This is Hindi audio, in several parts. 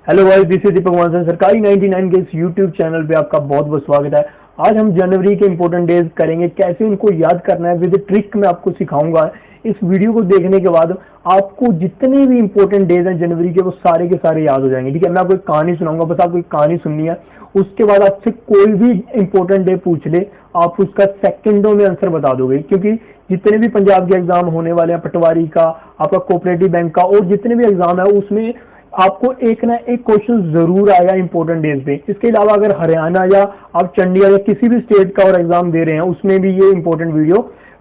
हेलो गाइस, दिस इज दीपक वांसन। सरकारी 99 के इस यूट्यूब चैनल पे आपका बहुत बहुत स्वागत है। आज हम जनवरी के इंपॉर्टेंट डेज करेंगे, कैसे उनको याद करना है विद ट्रिक मैं आपको सिखाऊंगा। इस वीडियो को देखने के बाद आपको जितने भी इंपॉर्टेंट डेज हैं जनवरी के, वो सारे के सारे याद हो जाएंगे। ठीक है, मैं आपको एक कहानी सुनाऊंगा, बस आपको एक कहानी सुननी है। उसके बाद आपसे कोई भी इंपॉर्टेंट डे पूछ ले, आप उसका सेकंडों में आंसर बता दोगे, क्योंकि जितने भी पंजाब के एग्जाम होने वाले हैं, पटवारी का, आपका कोऑपरेटिव बैंक का, और जितने भी एग्जाम है उसमें आपको एक ना एक क्वेश्चन जरूर आएगा इंपॉर्टेंट डेज पे। इसके अलावा अगर हरियाणा या आप चंडीगढ़ या किसी भी स्टेट का और एग्जाम दे रहे हैं, उसमें भी ये इंपॉर्टेंट वीडियो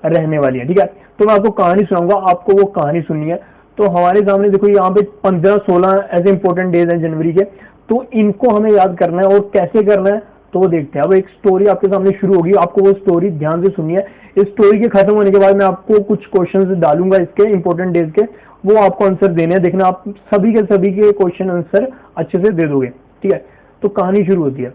रहने वाली है। ठीक है, तो मैं आपको कहानी सुनाऊंगा, आपको वो कहानी सुननी है। तो हमारे सामने देखो, यहाँ पे 15-16 ऐसे इंपॉर्टेंट डेज हैं जनवरी के, तो इनको हमें याद करना है। और कैसे करना है तो वो देखते हैं। अब एक स्टोरी आपके सामने शुरू होगी, आपको वो स्टोरी ध्यान से सुननी है। इस स्टोरी के खत्म होने के बाद मैं आपको कुछ क्वेश्चंस डालूंगा इसके इंपॉर्टेंट डेज के, वो आपको आंसर देने हैं। देखना आप सभी के क्वेश्चन आंसर अच्छे से दे दोगे। ठीक है, तो कहानी शुरू होती है।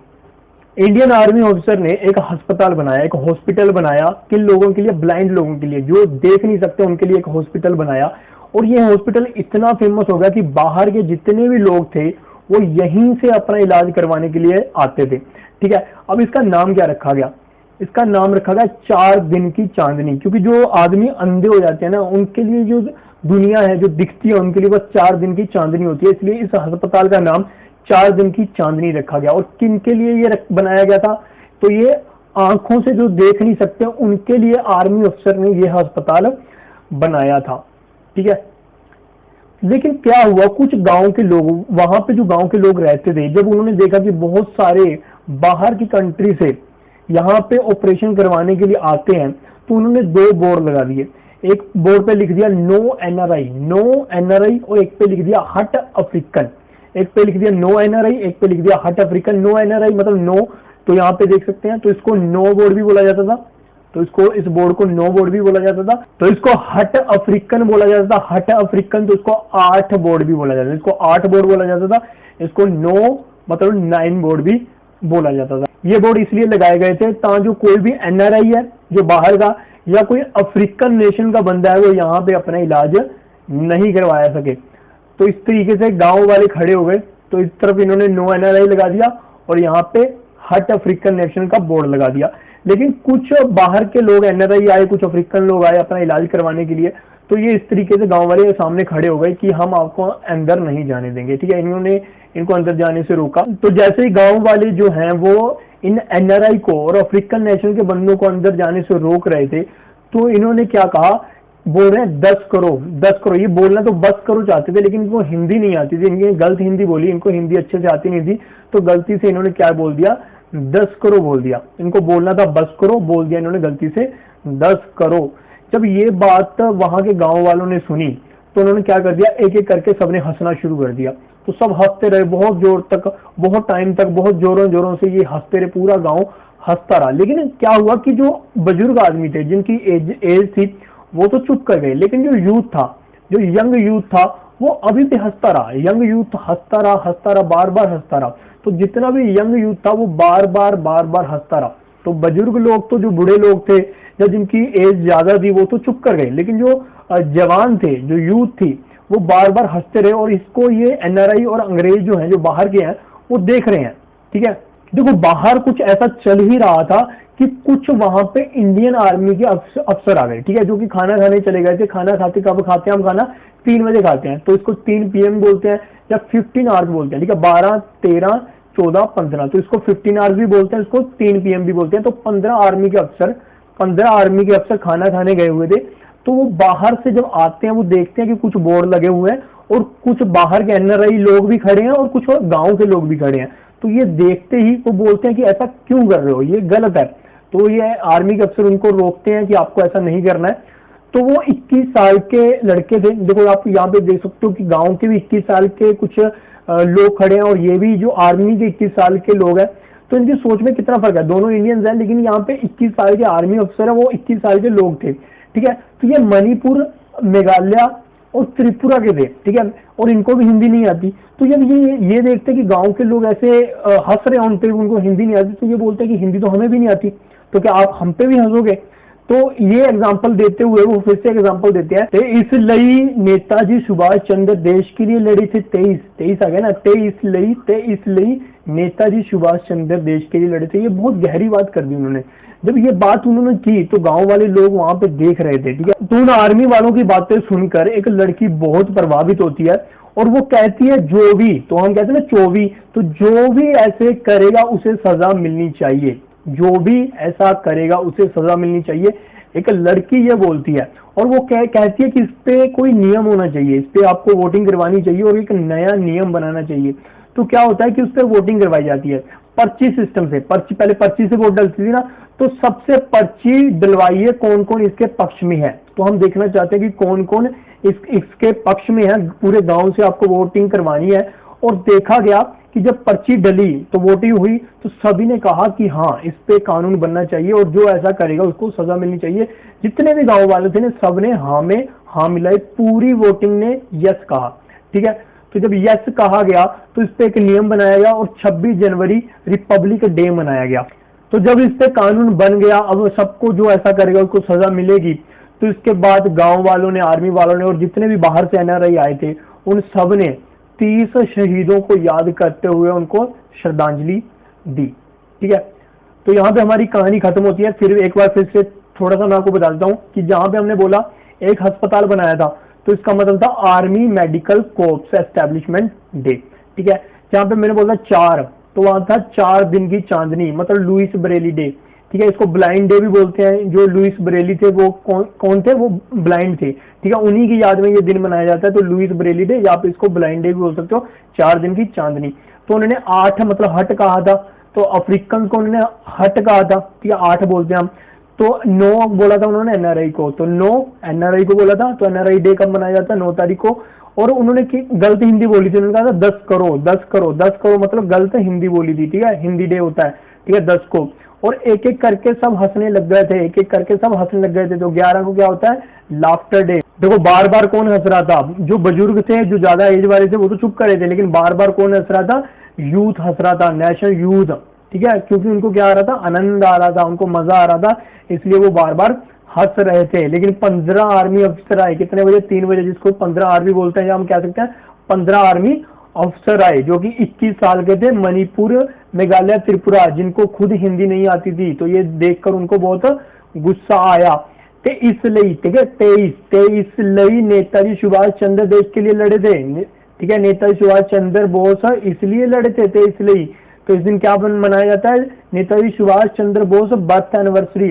इंडियन आर्मी ऑफिसर ने एक अस्पताल बनाया, एक हॉस्पिटल बनाया। किन लोगों के लिए? ब्लाइंड लोगों के लिए, जो देख नहीं सकते, उनके लिए एक हॉस्पिटल बनाया। और ये हॉस्पिटल इतना फेमस हो गया कि बाहर के जितने भी लोग थे वो यहीं से अपना इलाज करवाने के लिए आते थे। ठीक है, अब इसका नाम क्या रखा गया? इसका नाम रखा गया 4 दिन की चांदनी, क्योंकि जो आदमी अंधे हो जाते हैं ना, उनके लिए जो दुनिया है जो दिखती है, उनके लिए बस 4 दिन की चांदनी होती है। इसलिए इस अस्पताल का नाम 4 दिन की चांदनी रखा गया। और किन के लिए ये बनाया गया था? तो ये आंखों से जो देख नहीं सकते, उनके लिए आर्मी अफसर ने यह अस्पताल बनाया था। ठीक है, लेकिन क्या हुआ, कुछ गांव के लोग, वहां पे जो गांव के लोग रहते थे, जब उन्होंने देखा कि बहुत सारे बाहर की कंट्री से यहाँ पे ऑपरेशन करवाने के लिए आते हैं, तो उन्होंने 2 बोर्ड लगा दिए। एक बोर्ड पे लिख दिया नो एनआरआई, नो एनआरआई, और एक पे लिख दिया हट अफ्रीकन। एक पे लिख दिया नो एनआरआई, एक पे लिख दिया हट अफ्रीकन। नो एनआरआई मतलब नो, तो यहाँ पे देख सकते हैं, तो इसको नो बोर्ड भी बोला जाता था। तो इसको, इस बोर्ड को नो बोर्ड भी बोला जाता था। तो इसको हट अफ्रीकन बोला जाता था, हट अफ्रीकन। तो इसको 8 बोर्ड भी बोला जाता था, इसको 8 बोर्ड बोला जाता था। इसको नो मतलब 9 बोर्ड भी बोला जाता था। ये बोर्ड इसलिए लगाए गए थे ताकि जो कोई भी एनआरआई है, जो बाहर का, या कोई अफ्रीकन नेशन का बंदा है, वो यहाँ पे अपना इलाज नहीं करवाया सके। तो इस तरीके से गांव वाले खड़े हो गए। तो इस तरफ इन्होंने नो एनआरआई लगा दिया और यहाँ पे हट अफ्रीकन नेशन का बोर्ड लगा दिया। लेकिन कुछ बाहर के लोग एनआरआई आए, कुछ अफ्रीकन लोग आए अपना इलाज करवाने के लिए, तो ये इस तरीके से गांव वाले सामने खड़े हो गए कि हम आपको अंदर नहीं जाने देंगे। ठीक है, इन्होंने इनको अंदर जाने से रोका। तो जैसे ही गांव वाले जो हैं वो इन एनआरआई को और अफ्रीकन नेशनल के बंदों को अंदर जाने से रोक रहे थे, तो इन्होंने क्या कहा, बोल रहे हैं 10 करो 10 करो। ये बोलना तो बस करो चाहते थे, लेकिन इनको हिंदी नहीं आती थी, इनकी गलत हिंदी बोली, इनको हिंदी अच्छे से आती नहीं थी। तो गलती से इन्होंने क्या बोल दिया, 10 करो बोल दिया। इनको बोलना था बस करो, बोल दिया इन्होंने गलती से 10 करो। जब ये बात वहां के गांव वालों ने सुनी, तो उन्होंने क्या कर दिया, एक एक करके सबने हंसना शुरू कर दिया। तो सब हंसते रहे बहुत जोर तक, बहुत टाइम तक, बहुत जोरों जोरों से ये हंसते रहे, पूरा गांव हंसता रहा। लेकिन क्या हुआ कि जो बुजुर्ग आदमी थे, जिनकी एज थी, वो तो चुप कर गए। लेकिन जो यूथ था, जो यंग यूथ था, वो अभी भी हंसता रहा। यंग यूथ हंसता रहा, बार बार हंसता रहा। तो जितना भी यंग यूथ था वो बार बार हंसता रहा। तो बुजुर्ग लोग, तो जो बूढ़े लोग थे या जिनकी एज ज्यादा थी, वो तो चुप कर गए। लेकिन जो जवान थे, जो यूथ थी, वो बार बार हंसते रहे। और इसको ये एनआरआई और अंग्रेज जो हैं, जो बाहर के हैं, वो देख रहे हैं। ठीक है, देखो बाहर कुछ ऐसा चल ही रहा था कि कुछ वहां पे इंडियन आर्मी के अफसर आ गए। ठीक है, जो कि खाना खाने चले गए थे। खाना खाते कब खाते हैं हम? खाना 3 बजे खाते हैं, तो इसको 3 PM बोलते हैं या 15 आवर्स बोलते हैं। ठीक है, 12, 13, 14, 15, तो इसको 15 आवर्स भी बोलते हैं, इसको 3 PM भी बोलते हैं। तो 15 आर्मी के अफसर खाना खाने गए हुए थे। तो वो बाहर से जब आते हैं, वो देखते हैं कि कुछ बोर्ड लगे हुए हैं और कुछ बाहर के एनआरआई लोग भी खड़े हैं और कुछ गांव के लोग भी खड़े हैं। तो ये देखते ही वो बोलते हैं कि ऐसा क्यों कर रहे हो, ये गलत है। तो ये आर्मी के अफसर उनको रोकते हैं कि आपको ऐसा नहीं करना है। तो वो 21 साल के लड़के थे। देखो आप यहाँ पे देख सकते हो कि गांव के भी 21 साल के कुछ लोग खड़े हैं, और ये भी जो आर्मी के 21 साल के लोग हैं। तो इनकी सोच में कितना फर्क है, दोनों इंडियंस हैं, लेकिन यहाँ पे 21 साल के आर्मी अफसर है, वो 21 साल के लोग थे। ठीक है, तो ये मणिपुर, मेघालय और त्रिपुरा के थे। ठीक है, और इनको भी हिंदी नहीं आती। तो जब ये देखते कि गांव के लोग ऐसे हंस रहे हैं उन पे, उनको हिंदी नहीं आती, तो ये बोलते हैं कि हिंदी तो हमें भी नहीं आती, तो क्या आप हम पे भी हंसोगे? तो ये एग्जाम्पल देते हुए वो फिर से एग्जाम्पल देते हैं, ते इसलिए नेताजी सुभाष चंद्र देश के लिए लड़े थे। 23 आ गया ना, ते इसलिए नेताजी सुभाष चंद्र देश के लिए लड़े थे। ये बहुत गहरी बात कर दी उन्होंने। जब ये बात उन्होंने की तो गांव वाले लोग वहां पे देख रहे थे, ठीक है। तो उन आर्मी वालों की बातें सुनकर एक लड़की बहुत प्रभावित होती है और वो कहती है जो भी, तो हम कहते हैं ना चोवी, तो जो भी ऐसे करेगा उसे सजा मिलनी चाहिए, जो भी ऐसा करेगा उसे सजा मिलनी चाहिए। एक लड़की ये बोलती है और वो कहती है कि इस पे कोई नियम होना चाहिए, इस पे आपको वोटिंग करवानी चाहिए और एक नया नियम बनाना चाहिए। तो क्या होता है कि उस पर वोटिंग करवाई जाती है पर्ची सिस्टम से। पर्ची, पहले पर्ची से वोट डलती थी ना, तो सबसे पर्ची डलवाइए कौन कौन इसके पक्ष में है। तो हम देखना चाहते हैं कि कौन कौन इसके पक्ष में है। पूरे गांव से आपको वोटिंग करवानी है और देखा गया कि जब पर्ची डली तो वोटिंग हुई तो सभी ने कहा कि हाँ इस पे कानून बनना चाहिए और जो ऐसा करेगा उसको सजा मिलनी चाहिए। जितने भी गांव वाले थे सबने हाँ में हाँ मिलाई, पूरी वोटिंग ने यस कहा, ठीक है। तो जब यस कहा गया तो इस पे एक नियम बनाया गया और 26 जनवरी रिपब्लिक डे मनाया गया। तो जब इस पे कानून बन गया, अब सबको जो ऐसा करेगा उसको सजा मिलेगी। तो इसके बाद गांव वालों ने, आर्मी वालों ने और जितने भी बाहर से एनआरआई आए थे उन सब ने 30 शहीदों को याद करते हुए उनको श्रद्धांजलि दी, ठीक है। तो यहाँ पे हमारी कहानी खत्म होती है। फिर एक बार फिर से थोड़ा सा मैं आपको बता देता हूँ कि जहां पे हमने बोला एक अस्पताल बनाया था तो इसका मतलब था army medical corpse establishment day, ठीक है। जहां पे मैंने बोला 4, तो वहां था 4 दिन की चांदनी, मतलब लुइस बरेली डे, ठीक है। इसको ब्लाइंड डे भी बोलते हैं। जो लुइस बरेली थे वो कौन थे, वो ब्लाइंड थे, ठीक है। उन्हीं की याद में ये दिन मनाया जाता है। तो लुइस बरेली डे या आप इसको ब्लाइंड डे भी बोल सकते हो, 4 दिन की चांदनी। तो उन्होंने 8 मतलब हट कहा था, तो अफ्रीकन को उन्होंने हट कहा था, ठीक है, 8 बोलते हैं हम। तो 9 बोला था उन्होंने एनआरआई को, तो 9 एनआरआई को बोला था। तो एनआरआई डे कब मनाया जाता है, 9 तारीख को। और उन्होंने गलत हिंदी बोली थी, उन्होंने कहा था 10 करोड़ 10 करोड़ 10 करोड़, मतलब गलत हिंदी बोली थी, ठीक है। हिंदी डे होता है, ठीक है, 10 को। और एक एक करके सब हंसने लग गए थे, एक एक करके सब हंसने लग गए थे। तो 11 को क्या होता है, लाफ्टर डे। देखो बार बार कौन हंस रहा था, जो बुजुर्ग थे, जो ज्यादा एज वाले थे वो तो चुप करे थे, लेकिन बार बार कौन हंस रहा था, यूथ हंस रहा था, नेशनल यूथ, ठीक है। क्योंकि उनको क्या आ रहा था, आनंद आ रहा था, उनको मजा आ रहा था, इसलिए वो बार बार हंस रहे थे। लेकिन 15 आर्मी अफसर आए, कितने बजे, 3 बजे, जिसको 15 आर्मी बोलते हैं, या हम कह सकते हैं 15 आर्मी अफसर आए, जो कि 21 साल के थे, मणिपुर, मेघालय, त्रिपुरा, जिनको खुद हिंदी नहीं आती थी। तो ये देखकर उनको बहुत गुस्सा आया। ते इसलिए, ठीक है, 23 लई नेताजी सुभाष चंद्र देश के लिए लड़े थे, ठीक है। नेताजी सुभाष चंद्र बोस इसलिए लड़े थे, 23 लई। तो इस दिन क्या मनाया जाता है, नेताजी सुभाष चंद्र बोस बर्थ एनिवर्सरी,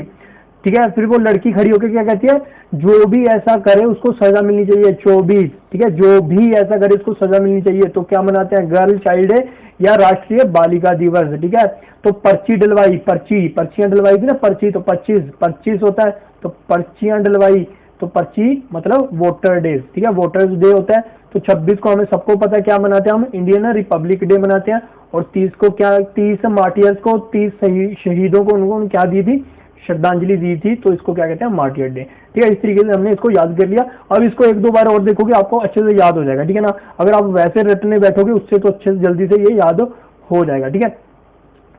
ठीक है। फिर वो लड़की खड़ी होकर क्या कहती है, जो भी ऐसा करे उसको सजा मिलनी चाहिए, 24, ठीक है, जो भी ऐसा करे उसको सजा मिलनी चाहिए। तो क्या मनाते हैं, गर्ल चाइल्ड डे या राष्ट्रीय बालिका दिवस, ठीक है। तो पर्ची डलवाई, पर्चियां डलवाई थी ना, पर्ची, तो 25 होता है, तो पर्चियां डलवाई, तो पर्ची मतलब वोटर डे, ठीक है, वोटर्स डे होता है। तो 26 को हमें सबको पता है क्या मनाते हैं, हम इंडियन रिपब्लिक डे मनाते हैं। और 30 को क्या, 30 मार्टियर्स को, 30 शहीदों को उनको क्या दी थी, श्रद्धांजलि दी थी। तो इसको क्या कहते हैं, मार्टियर डे, ठीक है। इस तरीके से हमने इसको याद कर लिया। अब इसको 1-2 बार और देखोगे आपको अच्छे से याद हो जाएगा, ठीक है ना। अगर आप वैसे रटने बैठोगे उससे तो अच्छे से जल्दी से ये याद हो जाएगा, ठीक है।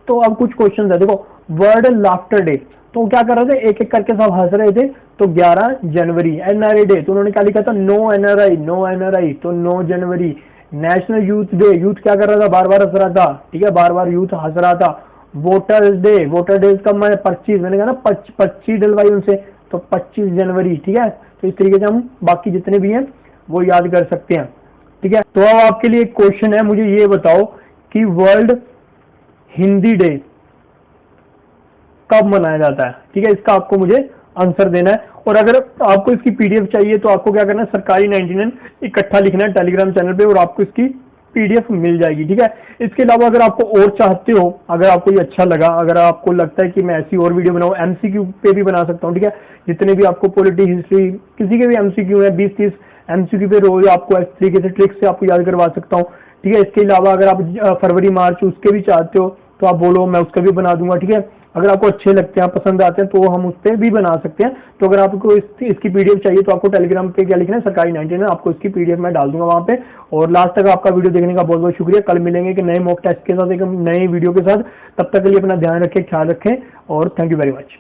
तो अब कुछ क्वेश्चन है, देखो वर्ड लाफ्टर डे, तो क्या कर रहे थे, एक एक करके सब हंस रहे थे। तो 11 जनवरी एनआरआई डे, तो उन्होंने क्या लिखा था, नो एनआरआई, तो 9 जनवरी। नेशनल यूथ डे, यूथ क्या कर रहा था, बार बार हंस रहा था, ठीक है, बार बार यूथ हंस रहा था। वोटर्स डे, वोटर डे का मैं 25, मैंने कहा ना 25 डलवाई उनसे, तो 25 जनवरी, ठीक है। तो इस तरीके से हम बाकी जितने भी हैं वो याद कर सकते हैं, ठीक है। तो अब आपके लिए एक क्वेश्चन है, मुझे ये बताओ कि वर्ल्ड हिंदी डे कब मनाया जाता है, ठीक है। इसका आपको मुझे आंसर देना है। और अगर आपको इसकी पीडीएफ चाहिए तो आपको क्या करना है, सरकारी 99 इकट्ठा लिखना है टेलीग्राम चैनल पे और आपको इसकी पीडीएफ मिल जाएगी, ठीक है। इसके अलावा अगर आपको और चाहते हो, अगर आपको ये अच्छा लगा, अगर आपको लगता है कि मैं ऐसी और वीडियो बनाऊं, एमसीक्यू पे भी बना सकता हूं, ठीक है। जितने भी आपको पॉलिटी, हिस्ट्री, किसी के भी एमसीक्यू है, 20-30 एमसीक्यू पे रोज आपको इस तरीके से ट्रिक से आपको याद करवा सकता हूँ, ठीक है। इसके अलावा अगर आप फरवरी मार्च उसके भी चाहते हो तो आप बोलो, मैं उसका भी बना दूंगा, ठीक है। अगर आपको अच्छे लगते हैं, पसंद आते हैं, तो हम उस पर भी बना सकते हैं। तो अगर आपको इसकी पीडीएफ चाहिए तो आपको टेलीग्राम पे क्या लिखना है, सरकारी 99, आपको इसकी पीडीएफ मैं डाल दूंगा वहां पे। और लास्ट तक आपका वीडियो देखने का बहुत बहुत शुक्रिया। कल मिलेंगे कि नए मॉक टेस्ट के साथ, एक नए वीडियो के साथ। तब तक के लिए अपना ध्यान रखें, ख्याल रखें और थैंक यू वेरी मच।